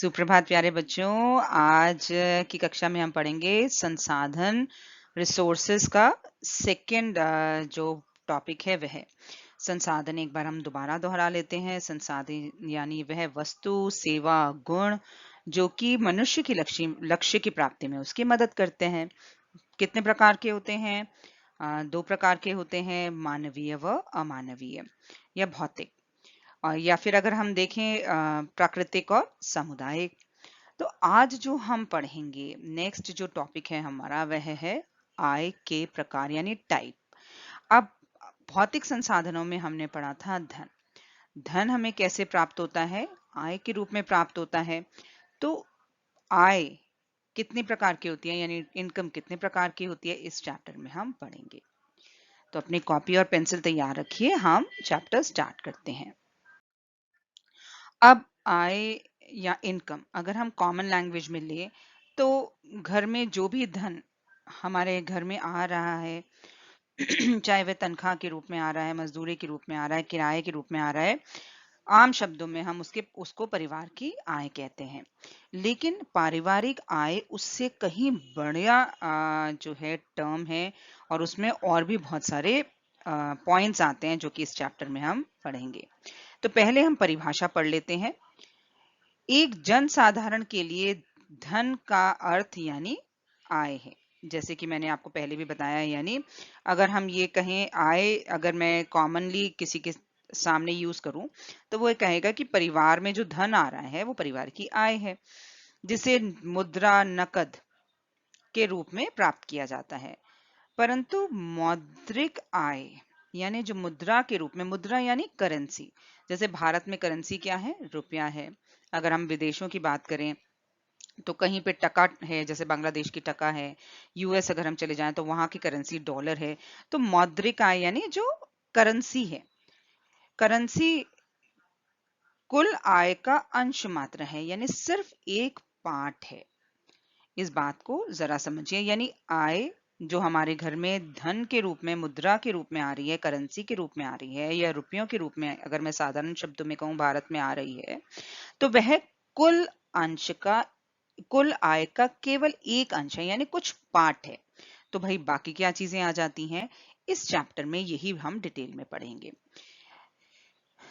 सुप्रभात प्यारे बच्चों। आज की कक्षा में हम पढ़ेंगे संसाधन रिसोर्सेज का सेकंड जो टॉपिक है वह है संसाधन। एक बार हम दोबारा दोहरा लेते हैं। संसाधन यानी वह वस्तु, सेवा, गुण जो कि मनुष्य की लक्ष्य की प्राप्ति में उसकी मदद करते हैं। कितने प्रकार के होते हैं? दो प्रकार के होते हैं, मानवीय व अमानवीय या भौतिक। या फिर अगर हम देखें प्राकृतिक और सामुदायिक। तो आज जो हम पढ़ेंगे, नेक्स्ट जो टॉपिक है हमारा वह है आय के प्रकार यानी टाइप। अब भौतिक संसाधनों में हमने पढ़ा था धन। धन हमें कैसे प्राप्त होता है? आय के रूप में प्राप्त होता है। तो आय कितनी प्रकार की होती है यानी इनकम कितने प्रकार की होती है, इस चैप्टर में हम पढ़ेंगे। तो अपनी कॉपी और पेंसिल तैयार रखिए, हम चैप्टर स्टार्ट करते हैं। अब आय या इनकम अगर हम कॉमन लैंग्वेज में ले तो घर में जो भी धन हमारे घर में आ रहा है चाहे वह तनख्वाह के रूप में आ रहा है, मजदूरी के रूप में आ रहा है, किराए के रूप में आ रहा है, आम शब्दों में हम उसको परिवार की आय कहते हैं। लेकिन पारिवारिक आय उससे कहीं बढ़िया जो है टर्म है और उसमें और भी बहुत सारे पॉइंट्स आते हैं जो कि इस चैप्टर में हम पढ़ेंगे। तो पहले हम परिभाषा पढ़ लेते हैं। एक जन साधारण के लिए धन का अर्थ यानी आय है। जैसे कि मैंने आपको पहले भी बताया, यानी अगर हम ये कहें आय, अगर मैं कॉमनली किसी के सामने यूज करूं तो वो कहेगा कि परिवार में जो धन आ रहा है वो परिवार की आय है, जिसे मुद्रा नकद के रूप में प्राप्त किया जाता है। परंतु मौद्रिक आय यानी जो मुद्रा के रूप में, मुद्रा यानी करेंसी, जैसे भारत में करेंसी क्या है? रुपया है। अगर हम विदेशों की बात करें तो कहीं पे टका है, जैसे बांग्लादेश की टका है। यूएस अगर हम चले जाएं तो वहां की करेंसी डॉलर है। तो मौद्रिक आय यानी जो करेंसी है, करेंसी कुल आय का अंश मात्र है, यानी सिर्फ एक पार्ट है। इस बात को जरा समझिए। यानी आय जो हमारे घर में धन के रूप में, मुद्रा के रूप में आ रही है, करेंसी के रूप में आ रही है, या रुपयों के रूप में अगर मैं साधारण शब्दों में कहूं भारत में आ रही है, तो वह कुल अंश का, कुल आय का केवल एक अंश है, यानी कुछ पार्ट है। तो भाई बाकी क्या चीजें आ जाती हैं, इस चैप्टर में यही हम डिटेल में पढ़ेंगे।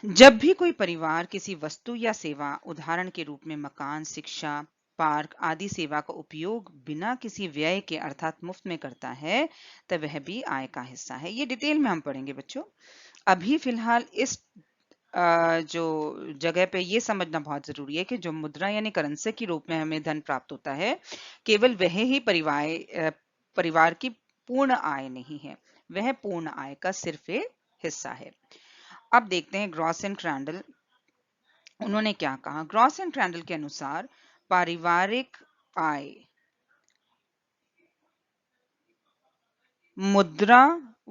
जब भी कोई परिवार किसी वस्तु या सेवा, उदाहरण के रूप में मकान, शिक्षा, पार्क आदि सेवा का उपयोग बिना किसी व्यय के अर्थात मुफ्त में करता है, तब वह भी आय का हिस्सा है। ये डिटेल में हम पढ़ेंगे बच्चों। अभी फिलहाल इस जो जगह पे ये समझना बहुत जरूरी है कि जो मुद्रा यानी करेंसी के रूप में हमें धन प्राप्त होता है, केवल वह ही परिवार की पूर्ण आय नहीं है, वह पूर्ण आय का सिर्फ एक हिस्सा है। अब देखते हैं ग्रॉस एंड क्रैंडल, उन्होंने क्या कहा। ग्रॉस एंड क्रैंडल के अनुसार पारिवारिक आय मुद्रा,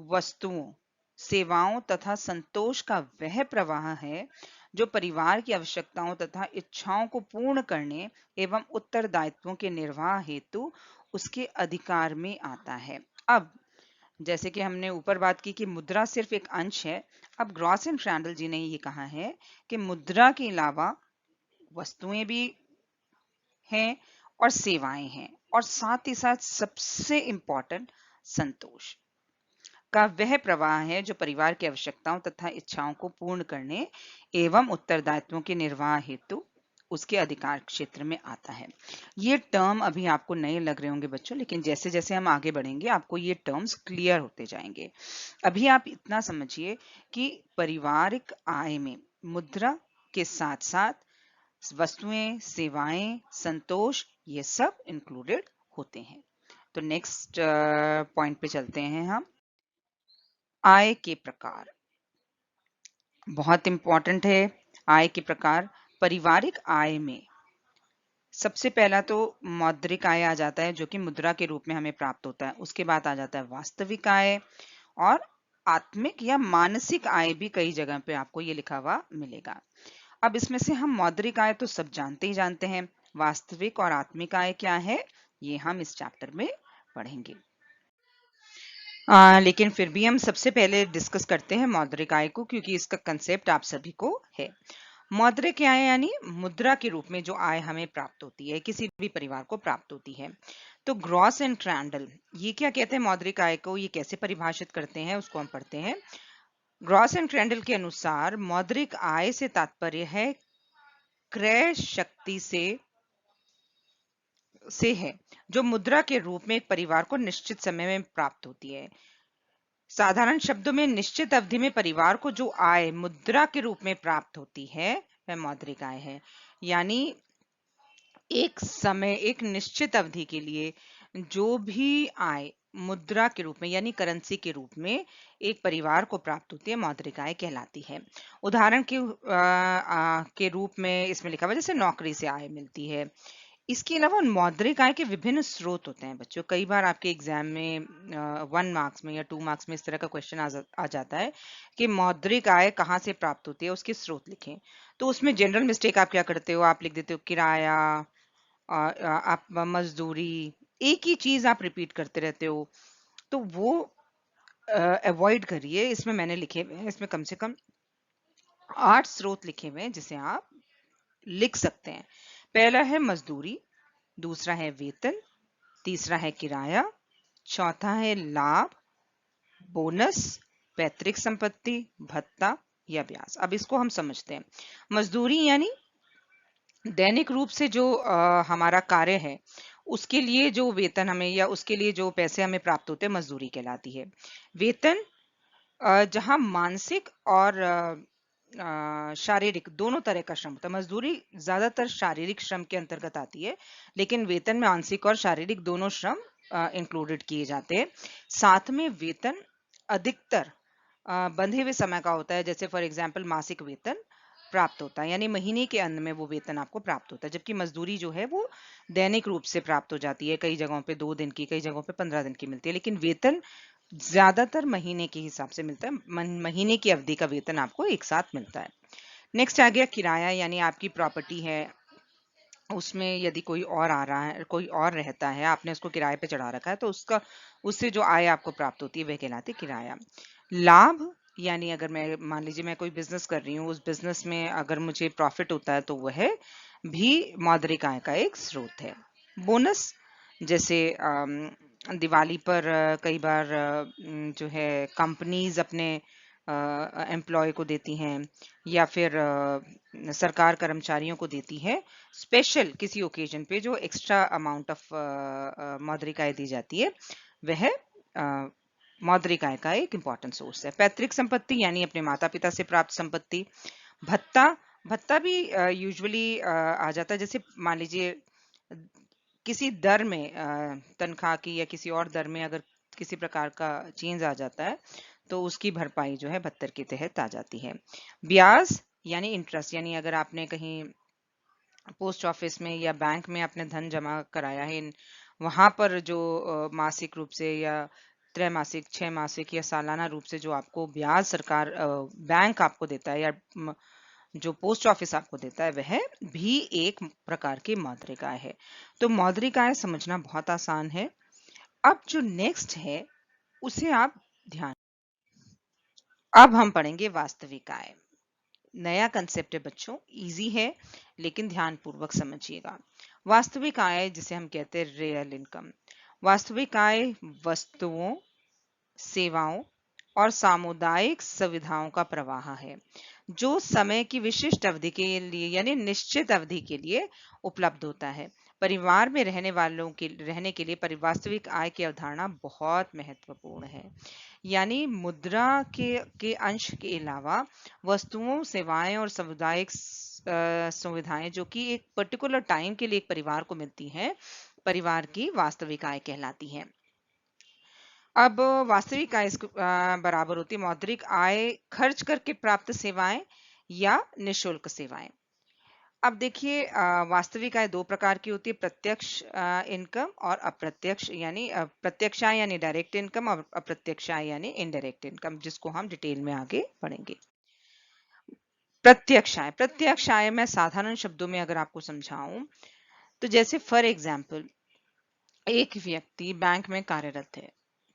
वस्तुओं, सेवाओं तथा संतोष का वह प्रवाह है जो परिवार की आवश्यकताओं तथा इच्छाओं को पूर्ण करने एवं उत्तरदायित्वों के निर्वाह हेतु उसके अधिकार में आता है। अब जैसे कि हमने ऊपर बात की कि मुद्रा सिर्फ एक अंश है, अब ग्रॉस एंड क्रैंडल जी ने ये कहा है कि मुद्रा के अलावा वस्तुएं भी हैं और सेवाएं हैं, और साथ ही साथ सबसे इंपॉर्टेंट संतोष का वह प्रवाह है जो परिवार की आवश्यकताओं तथा इच्छाओं को पूर्ण करने एवं उत्तरदायित्वों के निर्वाह हेतु उसके अधिकार क्षेत्र में आता है। ये टर्म अभी आपको नए लग रहे होंगे बच्चों, लेकिन जैसे जैसे हम आगे बढ़ेंगे आपको ये टर्म्स क्लियर होते जाएंगे। अभी आप इतना समझिए कि पारिवारिक आय में मुद्रा के साथ साथ वस्तुएं, सेवाएं, संतोष, ये सब इंक्लूडेड होते हैं। तो नेक्स्ट पॉइंट पे चलते हैं हम। आय के प्रकार बहुत इंपॉर्टेंट है। आय के प्रकार, पारिवारिक आय में सबसे पहला तो मौद्रिक आय आ जाता है जो कि मुद्रा के रूप में हमें प्राप्त होता है। उसके बाद आ जाता है वास्तविक आय, और आत्मिक या मानसिक आय भी कई जगह पे आपको ये लिखा हुआ मिलेगा। अब इसमें से हम मौद्रिक आय तो सब जानते ही जानते हैं, वास्तविक और आत्मिक आय क्या है ये हम इस चैप्टर में पढ़ेंगे। लेकिन फिर भी हम सबसे पहले डिस्कस करते हैं मौद्रिक आय को, क्योंकि इसका कंसेप्ट आप सभी को है। मौद्रिक आय यानी मुद्रा के रूप में जो आय हमें प्राप्त होती है, किसी भी परिवार को प्राप्त होती है। तो ग्रॉस एंड ट्रेंडल ये क्या कहते हैं, मौद्रिक आय को ये कैसे परिभाषित करते हैं उसको हम पढ़ते हैं। ग्रॉस एंड ट्रेंडल के अनुसार मौद्रिक आय से तात्पर्य है क्रय शक्ति से है, जो मुद्रा के रूप में एक परिवार को निश्चित समय में प्राप्त होती है। साधारण शब्दों में निश्चित अवधि में परिवार को जो आय मुद्रा के रूप में प्राप्त होती है वह मौद्रिक आय है। यानी एक निश्चित अवधि के लिए जो भी आय मुद्रा के रूप में यानी करेंसी के रूप में एक परिवार को प्राप्त होती है मौद्रिक आय कहलाती है। उदाहरण के रूप में इसमें लिखा हुआ जैसे नौकरी से आय मिलती है। इसके अलावा मौद्रिक आय के विभिन्न स्रोत होते हैं बच्चों। कई बार आपके एग्जाम में 1 मार्क्स में या 2 मार्क्स में इस तरह का क्वेश्चन आ जाता है कि मौद्रिक आय कहाँ से प्राप्त होती है, उसके स्रोत लिखें। तो उसमें जनरल मिस्टेक आप क्या करते हो, आप लिख देते हो किराया, आप मजदूरी, एक ही चीज आप रिपीट करते रहते हो। तो वो अवॉइड करिए। इसमें मैंने लिखे हुए हैं, इसमें कम से कम 8 स्रोत लिखे हुए हैं जिसे आप लिख सकते हैं। पहला है मजदूरी, दूसरा है वेतन, तीसरा है किराया, चौथा है लाभ, बोनस, पैतृक संपत्ति, भत्ता या ब्याज। अब इसको हम समझते हैं। मजदूरी यानी दैनिक रूप से जो हमारा कार्य है उसके लिए जो वेतन हमें या उसके लिए जो पैसे हमें प्राप्त होते हैं मजदूरी कहलाती है। वेतन जहां मानसिक और शारीरिक दोनों तरह का श्रम होता है। मजदूरी ज्यादातर शारीरिक श्रम के अंतर्गत आती है, लेकिन वेतन में मानसिक और शारीरिक दोनों श्रम इंक्लूडेड किए जाते हैं। साथ में वेतन अधिकतर बंधे हुए समय का होता है, जैसे फॉर एग्जाम्पल मासिक वेतन प्राप्त होता है, यानी महीने के अंत में वो वेतन आपको प्राप्त होता है। जबकि मजदूरी जो है वो दैनिक रूप से प्राप्त हो जाती है, कई जगहों पे 2 दिन की, कई जगहों पे 15 दिन की मिलती है, लेकिन वेतन ज्यादातर महीने के हिसाब से मिलता है। महीने की अवधि का वेतन आपको एक साथ मिलता है। नेक्स्ट आ गया किराया, यानी आपकी प्रॉपर्टी है, उसमें यदि कोई और आ रहा है, कोई और रहता है, आपने उसको किराए पे चढ़ा रखा है, तो उससे जो आय आपको प्राप्त होती है वह कहलाती है किराया। लाभ यानी अगर मैं मान लीजिए मैं कोई बिजनेस कर रही हूँ, उस बिजनेस में अगर मुझे प्रॉफिट होता है तो वह भी मौद्रिक आय का एक स्रोत है। बोनस जैसे दिवाली पर कई बार जो है कंपनीज अपने एम्प्लॉय को देती हैं, या फिर सरकार कर्मचारियों को देती है। स्पेशल किसी ओकेजन पे जो एक्स्ट्रा अमाउंट ऑफ मौद्रिक आय दी जाती है वह मौद्रिक आय का एक इम्पॉर्टेंट सोर्स है। पैतृक संपत्ति यानी अपने माता पिता से प्राप्त संपत्ति। भत्ता भत्ता भी यूजुअली आ जाता है, जैसे मान लीजिए किसी दर में तनख्वाह की या किसी और दर में अगर किसी प्रकार का चेंज आ जाता है तो उसकी भरपाई जो है भत्तर के तहत आ जाती है। ब्याज यानी इंटरेस्ट, यानी अगर आपने कहीं पोस्ट ऑफिस में या बैंक में अपने धन जमा कराया है, वहां पर जो मासिक रूप से या त्रैमासिक, 6 मासिक या सालाना रूप से जो आपको ब्याज सरकार बैंक आपको देता है या जो पोस्ट ऑफिस आपको देता है वह भी एक प्रकार की मौद्रिक आय है। तो मौद्रिक आय समझना बहुत आसान है। अब जो नेक्स्ट है उसे आप ध्यान, अब हम पढ़ेंगे वास्तविक आय। नया कंसेप्ट है बच्चों, इजी है लेकिन ध्यान पूर्वक समझिएगा। वास्तविक आय जिसे हम कहते हैं रियल इनकम। वास्तविक आय वस्तुओं, सेवाओं और सामुदायिक सुविधाओं का प्रवाह है जो समय की विशिष्ट अवधि के लिए यानी निश्चित अवधि के लिए उपलब्ध होता है। परिवार में रहने के लिए वास्तविक आय की अवधारणा बहुत महत्वपूर्ण है। यानी मुद्रा के अंश के अलावा वस्तुओं, सेवाएं और सामुदायिक सुविधाएं जो कि एक पर्टिकुलर टाइम के लिए एक परिवार को मिलती हैं, परिवार की वास्तविक आय कहलाती है। अब वास्तविक आय बराबर होती है मौद्रिक आय खर्च करके प्राप्त सेवाएं या निशुल्क सेवाएं। अब देखिए वास्तविक आय 2 प्रकार की होती है, प्रत्यक्ष इनकम और अप्रत्यक्ष, यानी प्रत्यक्ष आय यानी डायरेक्ट इनकम और अप्रत्यक्ष आय यानी इनडायरेक्ट इनकम, जिसको हम डिटेल में आगे पढ़ेंगे। प्रत्यक्ष आय मैं साधारण शब्दों में अगर आपको समझाऊं तो जैसे फॉर एग्जाम्पल एक व्यक्ति बैंक में कार्यरत है,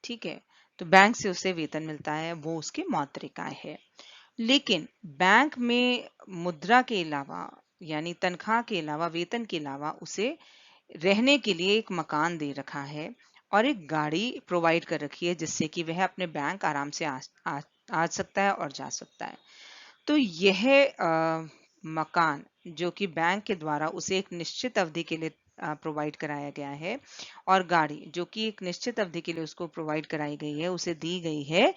ठीक है, तो बैंक से उसे वेतन मिलता है, वो उसकी मौद्रिक आय है। लेकिन बैंक में मुद्रा के अलावा, यानी तनख्वाह के अलावा, वेतन के अलावा उसे रहने के लिए एक मकान दे रखा है और एक गाड़ी प्रोवाइड कर रखी है, जिससे कि वह अपने बैंक आराम से आ सकता है और जा सकता है। तो यह मकान जो कि बैंक के द्वारा उसे एक निश्चित अवधि के लिए प्रोवाइड कराया गया है, और गाड़ी जो कि एक निश्चित अवधि के लिए उसको प्रोवाइड कराई गई है, उसे दी गई है,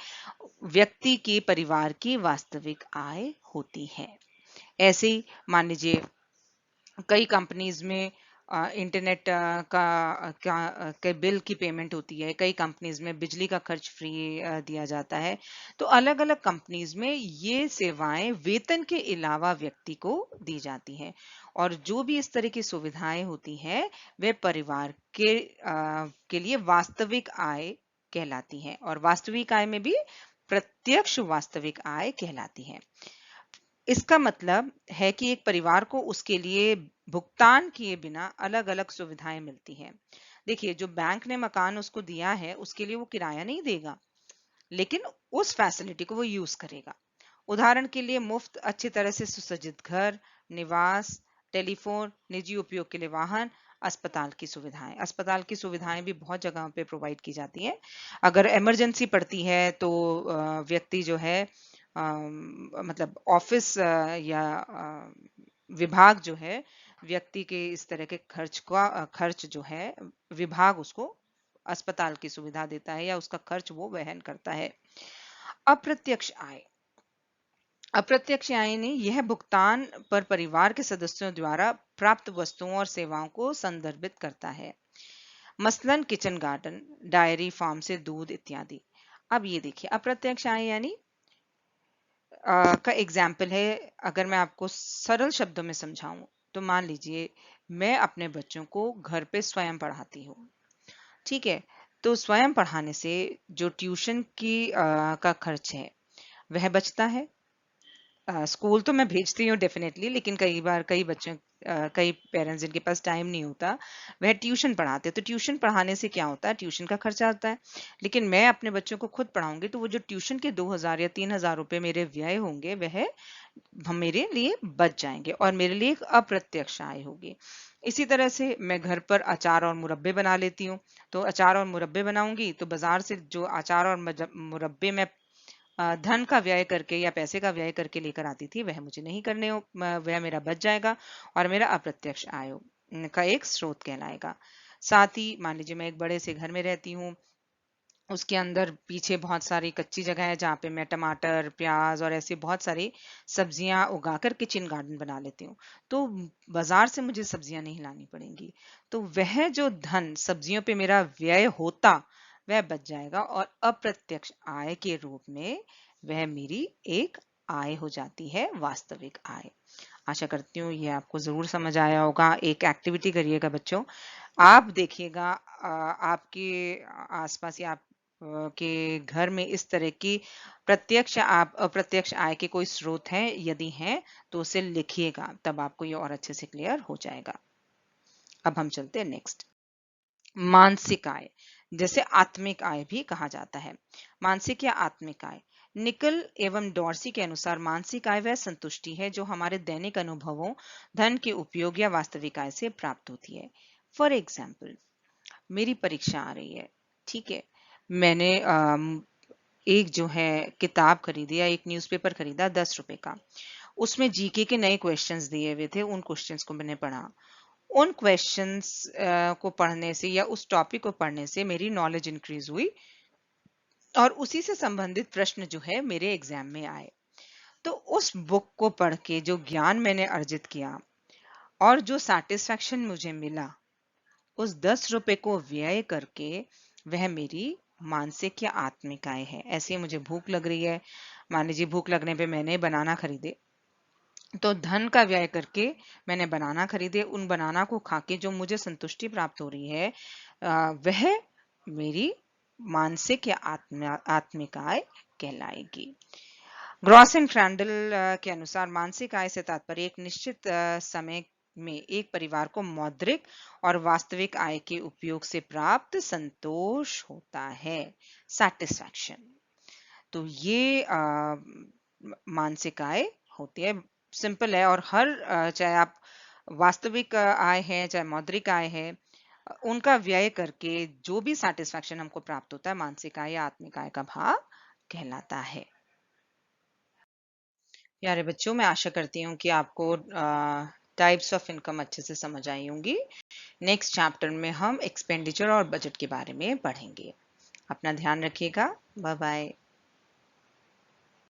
व्यक्ति के परिवार की वास्तविक आय होती है। ऐसे ही मान लीजिए कई कंपनीज में इंटरनेट के बिल की पेमेंट होती है, कई कंपनीज में बिजली का खर्च फ्री दिया जाता है। तो अलग अलग कंपनीज में ये सेवाएं वेतन के अलावा व्यक्ति को दी जाती हैं, और जो भी इस तरह की सुविधाएं होती हैं वे परिवार के लिए वास्तविक आय कहलाती हैं, और वास्तविक आय में भी प्रत्यक्ष वास्तविक आय कहलाती है। इसका मतलब है कि एक परिवार को उसके लिए भुगतान किए बिना अलग अलग सुविधाएं मिलती हैं। देखिए, जो बैंक ने मकान उसको दिया है उसके लिए वो किराया नहीं देगा, लेकिन उस फैसिलिटी को वो यूज करेगा। उदाहरण के लिए मुफ्त अच्छी तरह से सुसज्जित घर, निवास, टेलीफोन, निजी उपयोग के लिए वाहन, अस्पताल की सुविधाएं। अस्पताल की सुविधाएं भी बहुत जगहों पे प्रोवाइड की जाती हैं। अगर इमरजेंसी पड़ती है तो व्यक्ति जो है मतलब ऑफिस या विभाग जो है व्यक्ति के इस तरह के खर्च जो है विभाग उसको अस्पताल की सुविधा देता है या उसका खर्च वो वहन करता है। अप्रत्यक्ष आय। अप्रत्यक्ष आय ने यह भुगतान पर परिवार के सदस्यों द्वारा प्राप्त वस्तुओं और सेवाओं को संदर्भित करता है। मसलन किचन गार्डन, डायरी फार्म से दूध इत्यादि। अब ये देखिए, अप्रत्यक्ष आय यानी का एग्जाम्पल है। अगर मैं आपको सरल शब्दों में समझाऊं तो मान लीजिए मैं अपने बच्चों को घर पे स्वयं पढ़ाती हूँ, ठीक है। तो स्वयं पढ़ाने से जो ट्यूशन की का खर्च है वह बचता है। स्कूल तो मैं भेजती हूँ डेफिनेटली, लेकिन कई बार कई पेरेंट्स जिनके पास टाइम नहीं होता वह ट्यूशन पढ़ाते हैं। तो ट्यूशन पढ़ाने से क्या होता है, ट्यूशन का खर्चा आता है। लेकिन मैं अपने बच्चों को खुद पढ़ाऊंगी तो वो जो ट्यूशन के 2,000 या 3,000 रुपए मेरे व्यय होंगे वह मेरे लिए बच जाएंगे और मेरे लिए एक अप्रत्यक्ष आय होगी। इसी तरह से मैं घर पर अचार और मुरब्बे बना लेती हूँ। तो अचार और मुरब्बे बनाऊंगी तो बाजार से जो अचार और मुरब्बे मैं धन का व्यय करके या पैसे का व्यय करके लेकर आती थी वह मुझे नहीं वह मेरा बच जाएगा और मेरा अप्रत्यक्ष आय का एक स्रोत कहलाएगा। साथ ही मान लीजिए मैं एक बड़े से घर में रहती हूँ, उसके अंदर पीछे बहुत सारी कच्ची जगह है जहाँ पे मैं टमाटर, प्याज और ऐसे बहुत सारी सब्जियां उगाकर किचन गार्डन बना लेती हूँ। तो बाजार से मुझे सब्जियां नहीं लानी पड़ेंगी। तो वह जो धन सब्जियों पे मेरा व्यय होता वह बच जाएगा और अप्रत्यक्ष आय के रूप में वह मेरी एक आय हो जाती है, वास्तविक आय। आशा करती हूँ ये आपको जरूर समझ आया होगा। एक एक्टिविटी करिएगा बच्चों, आप देखिएगा आपके आसपास या आप के घर में इस तरह की प्रत्यक्ष आप अप्रत्यक्ष आय के कोई स्रोत हैं, यदि हैं तो उसे लिखिएगा, तब आपको ये और अच्छे से क्लियर हो जाएगा। अब हम चलते हैं नेक्स्ट। मानसिक आय, जैसे आत्मिक आय भी कहा जाता है। मानसिक या आत्मिक आय। निकल एवं डॉर्सी के अनुसार मानसिक आय वह संतुष्टि है जो हमारे दैनिक अनुभवों, धन के उपयोग या वास्तविक आय से प्राप्त होती है। फॉर एग्जाम्पल, मेरी परीक्षा आ रही है, ठीक है। मैंने एक जो है किताब खरीदी या एक न्यूज़पेपर खरीदा 10 रुपए का। उसमें जीके के नए क्वेश्चंस दिए हुए थे, उन क्वेश्चंस को मैंने पढ़ा। उन क्वेश्चंस को पढ़ने से या उस टॉपिक को पढ़ने से मेरी नॉलेज इंक्रीज हुई और उसी से संबंधित प्रश्न जो है मेरे एग्जाम में आए। तो उस बुक को पढ़ के जो ज्ञान मैंने अर्जित किया और जो सेटिस्फैक्शन मुझे मिला उस 10 रुपए को व्यय करके, वह मेरी मानसिक या आत्मिक आय है। ऐसे ही मुझे भूख लग रही है, मान लीजिए भूख लगने पे मैंने बनाना खरीदे, तो धन का व्यय करके मैंने बनाना खरीदे, उन बनाना को खा के जो मुझे संतुष्टि प्राप्त हो रही है वह मेरी मानसिक या आत्मिक आय कहलाएगी। ग्रॉस एंड फ्रैंडल के अनुसार मानसिक आय से तात्पर्य एक निश्चित समय में एक परिवार को मौद्रिक और वास्तविक आय के उपयोग से प्राप्त संतोष होता है, सेटिस्फैक्शन। तो ये मानसिक आय होती है। सिंपल है। और हर चाहे आप वास्तविक आय है चाहे मौद्रिक आय है, उनका व्यय करके जो भी सेटिस्फैक्शन हमको प्राप्त होता है, मानसिक आय या आत्मिक आय का भाग कहलाता है। प्यारे बच्चों, मैं आशा करती हूँ कि आपको टाइप्स ऑफ इनकम अच्छे से समझ आई होंगी। नेक्स्ट चैप्टर में हम एक्सपेंडिचर और बजट के बारे में पढ़ेंगे। अपना ध्यान रखिएगा। Bye bye.